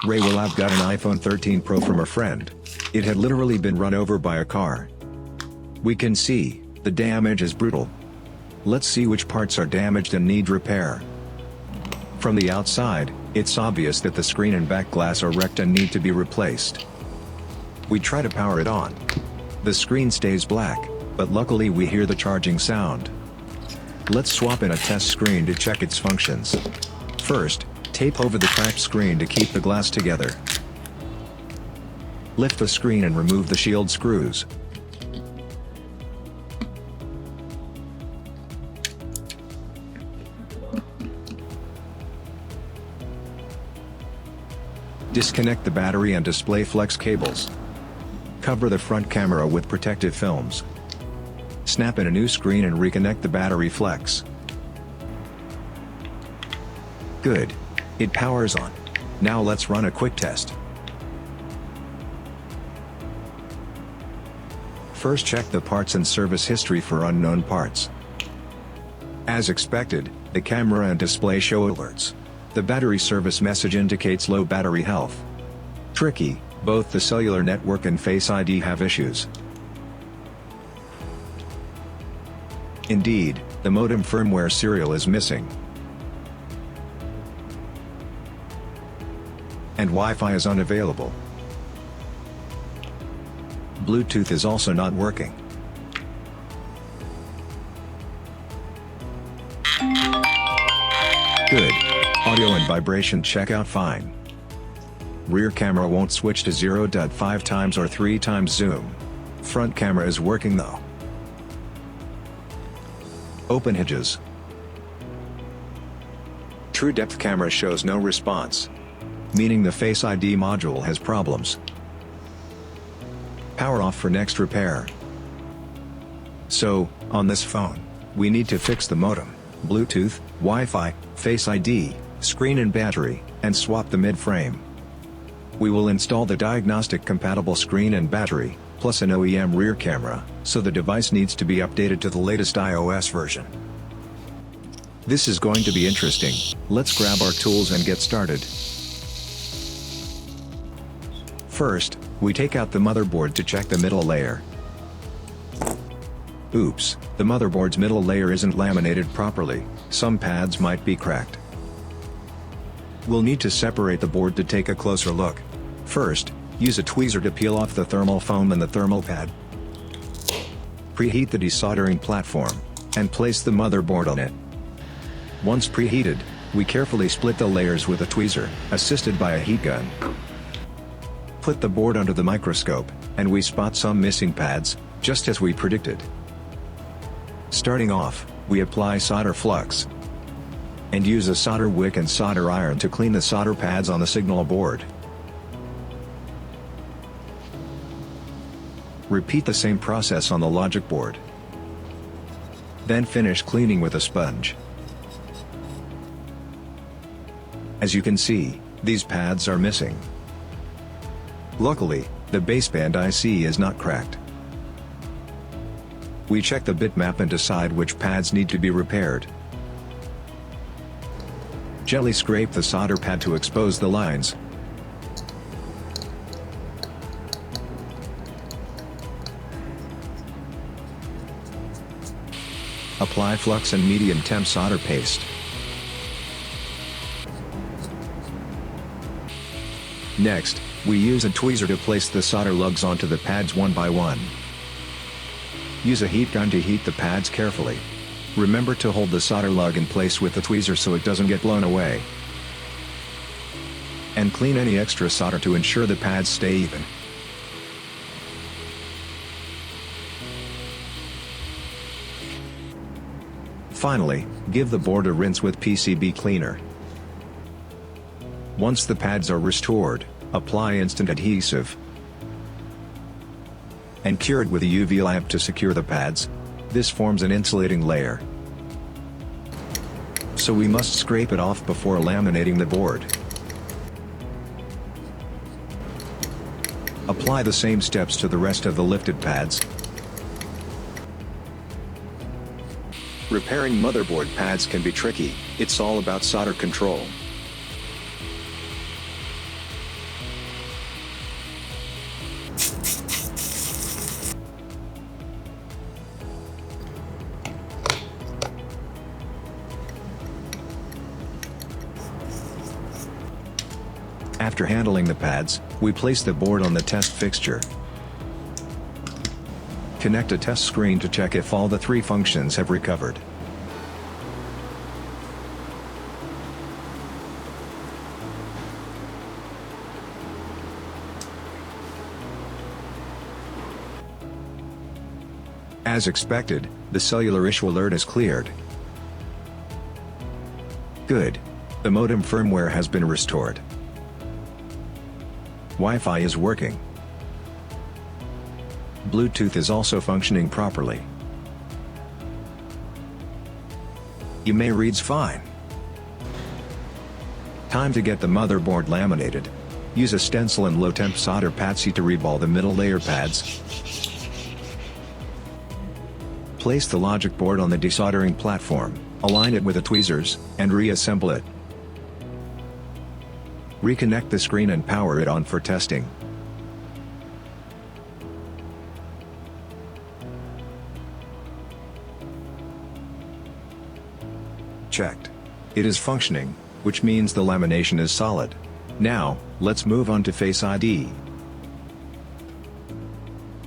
REWA Lab got an iPhone 13 Pro from a friend. It had literally been run over by a car. We can see, the damage is brutal. Let's see which parts are damaged and need repair. From the outside, it's obvious that the screen and back glass are wrecked and need to be replaced. We try to power it on. The screen stays black, but luckily we hear the charging sound. Let's swap in a test screen to check its functions. First, tape over the cracked screen to keep the glass together. Lift the screen and remove the shield screws. Disconnect the battery and display flex cables. Cover the front camera with protective films. Snap in a new screen and reconnect the battery flex. Good. It powers on. Now let's run a quick test. First, check the parts and service history for unknown parts. As expected, the camera and display show alerts. The battery service message indicates low battery health. Tricky, both the cellular network and Face ID have issues. Indeed, the modem firmware serial is missing. And Wi-Fi is unavailable. Bluetooth is also not working. Good. Audio and vibration check out fine. Rear camera won't switch to 0.5 times or 3 times zoom. Front camera is working though. Open hinges. True depth camera shows no response, meaning the Face ID module has problems. Power off for next repair. So, on this phone, we need to fix the modem, Bluetooth, Wi-Fi, Face ID, screen and battery, and swap the midframe. We will install the Diagnostic-Compatible screen and battery, plus an OEM rear camera, so the device needs to be updated to the latest iOS version. This is going to be interesting. Let's grab our tools and get started. First, we take out the motherboard to check the middle layer. Oops, the motherboard's middle layer isn't laminated properly, some pads might be cracked. We'll need to separate the board to take a closer look. First, use a tweezer to peel off the thermal foam and the thermal pad. Preheat the desoldering platform, and place the motherboard on it. Once preheated, we carefully split the layers with a tweezer, assisted by a heat gun. Put the board under the microscope, and we spot some missing pads, just as we predicted. Starting off, we apply solder flux, and use a solder wick and solder iron to clean the solder pads on the signal board. Repeat the same process on the logic board. Then finish cleaning with a sponge. As you can see, these pads are missing. Luckily, the baseband IC is not cracked. We check the bitmap and decide which pads need to be repaired. Gently scrape the solder pad to expose the lines. Apply flux and medium temp solder paste. Next, we use a tweezer to place the solder lugs onto the pads one by one. Use a heat gun to heat the pads carefully. Remember to hold the solder lug in place with the tweezer so it doesn't get blown away. And clean any extra solder to ensure the pads stay even. Finally, give the board a rinse with PCB cleaner. Once the pads are restored, apply instant adhesive and cure it with a UV lamp to secure the pads. This forms an insulating layer, so we must scrape it off before laminating the board. Apply the same steps to the rest of the lifted pads. Repairing motherboard pads can be tricky, it's all about solder control. After handling the pads, we place the board on the test fixture. Connect a test screen to check if all the 3 functions have recovered. As expected, the cellular issue alert is cleared. Good. The modem firmware has been restored. Wi-Fi is working. Bluetooth is also functioning properly. EMA reads fine. Time to get the motherboard laminated. Use a stencil and low-temp solder patsy to reball the middle layer pads. Place the logic board on the desoldering platform, align it with the tweezers, and reassemble it. Reconnect the screen and power it on for testing. Checked. It is functioning, which means the lamination is solid. Now, let's move on to Face ID.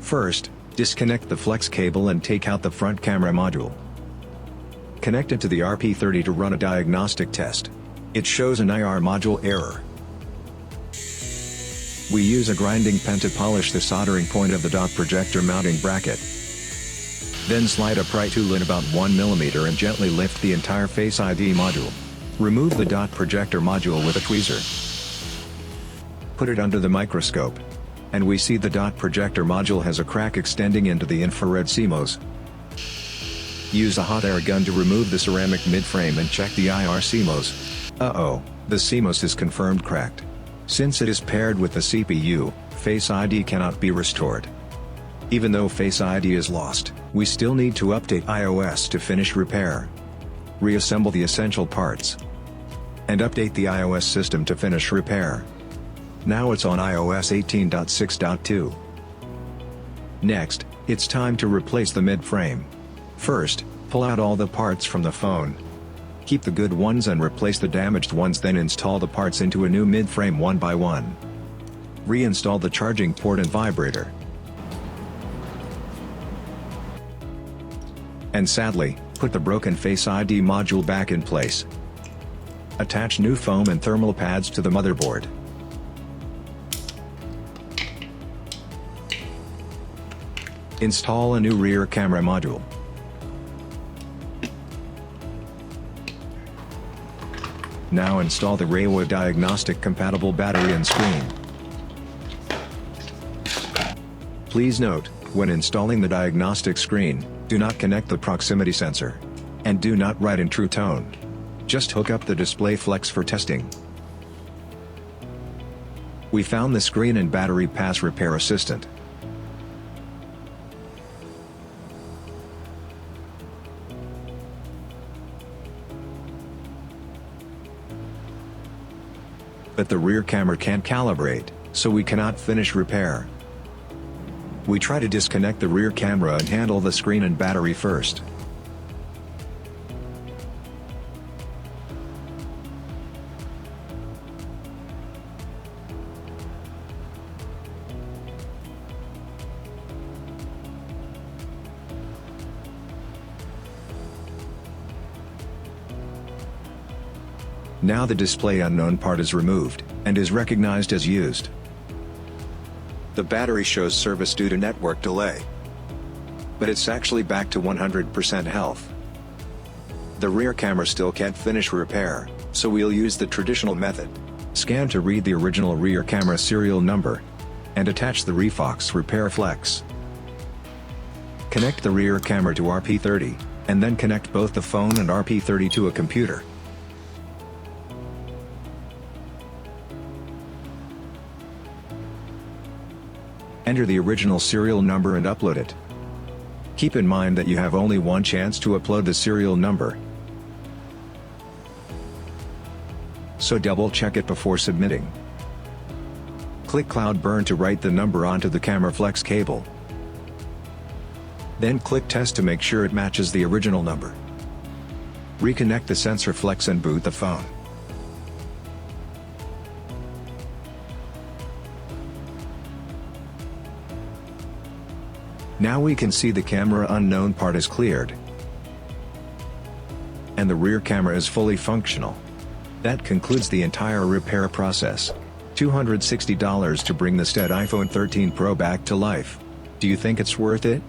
First, disconnect the flex cable and take out the front camera module. Connect it to the RP30 to run a diagnostic test. It shows an IR module error. We use a grinding pen to polish the soldering point of the dot projector mounting bracket. Then slide a pry tool in about 1 mm and gently lift the entire Face ID module. Remove the dot projector module with a tweezer. Put it under the microscope. And we see the dot projector module has a crack extending into the infrared CMOS. Use a hot air gun to remove the ceramic midframe and check the IR CMOS. Uh-oh, the CMOS is confirmed cracked. Since it is paired with the CPU, Face ID cannot be restored. Even though Face ID is lost, we still need to update iOS to finish repair. Reassemble the essential parts. And update the iOS system to finish repair. Now it's on iOS 18.6.2. Next, it's time to replace the midframe. First, pull out all the parts from the phone. Keep the good ones and replace the damaged ones, then install the parts into a new midframe one by one. Reinstall the charging port and vibrator. And sadly, put the broken Face ID module back in place. Attach new foam and thermal pads to the motherboard. Install a new rear camera module. Now install the REWA Diagnostic-Compatible battery and screen. Please note, when installing the diagnostic screen, do not connect the proximity sensor. And do not write in True Tone. Just hook up the display flex for testing. We found the screen and battery pass repair assistant. But the rear camera can't calibrate, so we cannot finish repair. We try to disconnect the rear camera and handle the screen and battery first. Now the display unknown part is removed, and is recognized as used. The battery shows service due to network delay. But it's actually back to 100% health. The rear camera still can't finish repair, so we'll use the traditional method. Scan to read the original rear camera serial number. And attach the Refox repair flex. Connect the rear camera to RP30, and then connect both the phone and RP30 to a computer. Enter the original serial number and upload it. Keep in mind that you have only one chance to upload the serial number, so double check it before submitting. Click Cloud Burn to write the number onto the camera flex cable. Then click Test to make sure it matches the original number. Reconnect the sensor flex and boot the phone. Now we can see the camera unknown part is cleared. And the rear camera is fully functional. That concludes the entire repair process. $260 to bring the stud iPhone 13 Pro back to life. Do you think it's worth it?